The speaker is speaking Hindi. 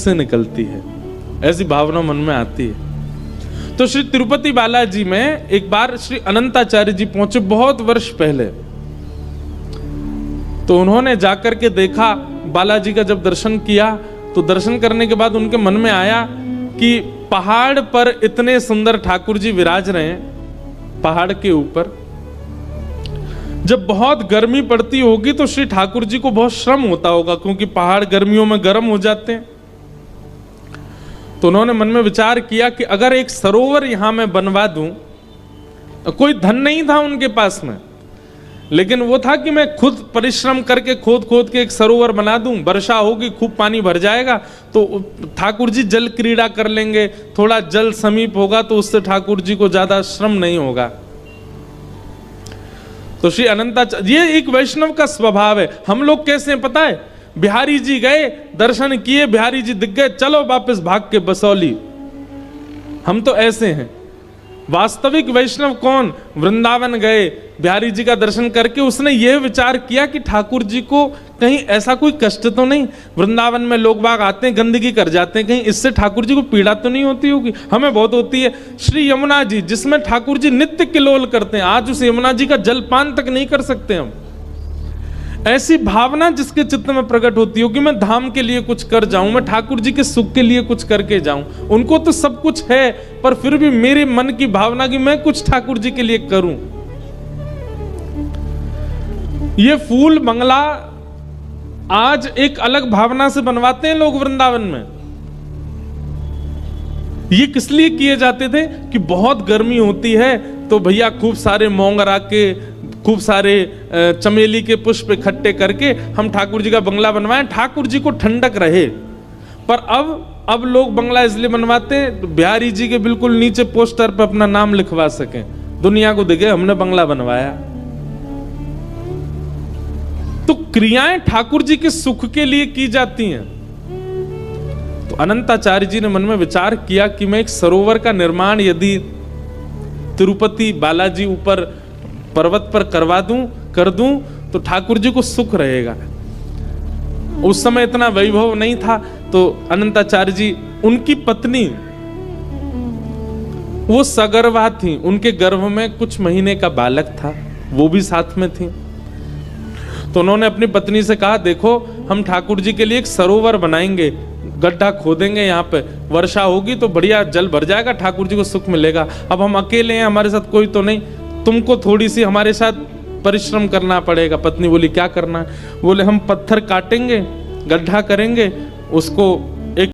से निकलती है, ऐसी भावना मन में आती है। तो श्री तिरुपति बालाजी में एक बार श्री अनंताचार्य जी पहुंचे बहुत वर्ष पहले। तो उन्होंने जाकर के देखा, बालाजी का जब दर्शन किया तो दर्शन करने के बाद उनके मन में आया कि पहाड़ पर इतने सुंदर ठाकुर जी विराज रहे हैं, पहाड़ के ऊपर जब बहुत गर्मी पड़ती होगी तो श्री ठाकुर जी को बहुत श्रम होता होगा, क्योंकि पहाड़ गर्मियों में गर्म हो जाते हैं। तो उन्होंने मन में विचार किया कि अगर एक सरोवर यहां मैं बनवा दूं, कोई धन नहीं था उनके पास में, लेकिन वो था कि मैं खुद परिश्रम करके खोद खोद के एक सरोवर बना दूं, वर्षा होगी खूब पानी भर जाएगा तो ठाकुर जी जल क्रीड़ा कर लेंगे, थोड़ा जल समीप होगा तो उससे ठाकुर जी को ज्यादा श्रम नहीं होगा। तो श्री अनंताचार्य, ये एक वैष्णव का स्वभाव है। हम लोग कैसे हैं पता है, बिहारी जी गए, दर्शन किए, बिहारी जी दिख गए, चलो वापस भाग के बसौली। हम तो ऐसे हैं। वास्तविक वैष्णव कौन, वृंदावन गए, बिहारी जी का दर्शन करके उसने यह विचार किया कि ठाकुर जी को कहीं ऐसा कोई कष्ट तो नहीं, वृंदावन में लोग बाग आते हैं गंदगी कर जाते हैं, कहीं इससे ठाकुर जी को पीड़ा तो नहीं होती होगी, हमें बहुत होती है। श्री यमुना जी जिसमें ठाकुर जी नित्य किलोल करते हैं, आज उस यमुना जी का जलपान तक नहीं कर सकते हम। ऐसी भावना जिसके चित्त में प्रकट होती हो कि मैं धाम के लिए कुछ कर जाऊं, मैं ठाकुर जी के सुख के लिए कुछ करके जाऊं। उनको तो सब कुछ है, पर फिर भी मेरे मन की भावना कि मैं कुछ ठाकुर जी के लिए करूं। ये फूल बंगला आज एक अलग भावना से बनवाते हैं लोग वृंदावन में। ये किस लिए किए जाते थे कि बहुत गर्मी होती है तो भैया खूब सारे मोंगरा के, खूब सारे चमेली के पुष्प इकट्ठे करके हम ठाकुर जी का बंगला बनवाएं, ठाकुर जी को ठंडक रहे। पर अब लोग बंगला इसलिए बनवाते हैं बिहारी जी के बिल्कुल नीचे पोस्टर पर अपना नाम लिखवा सकें, दुनिया को दिखे हमने बंगला बनवाया। तो क्रियाएं ठाकुर जी के सुख के लिए की जाती हैं। तो अनंताचार्य जी ने मन में विचार किया कि मैं एक सरोवर का निर्माण यदि तिरुपति बालाजी ऊपर पर्वत पर कर दूं तो ठाकुर जी को सुख रहेगा। उस समय इतना वैभव नहीं था, तो अनंताचार्य जी, उनकी पत्नी वो सगर्भा थी, उनके गर्भ में कुछ महीने का बालक था, वो भी साथ में थी। तो उन्होंने अपनी पत्नी से कहा, देखो हम ठाकुर जी के लिए एक सरोवर बनाएंगे, गड्ढा खोदेंगे, यहाँ पे वर्षा होगी तो बढ़िया जल भर जाएगा, ठाकुर जी को सुख मिलेगा। अब हम अकेले हैं, हमारे साथ कोई तो नहीं, तुमको थोड़ी सी हमारे साथ परिश्रम करना पड़ेगा। पत्नी बोली क्या करना है? बोले हम पत्थर काटेंगे, गड्ढा करेंगे, उसको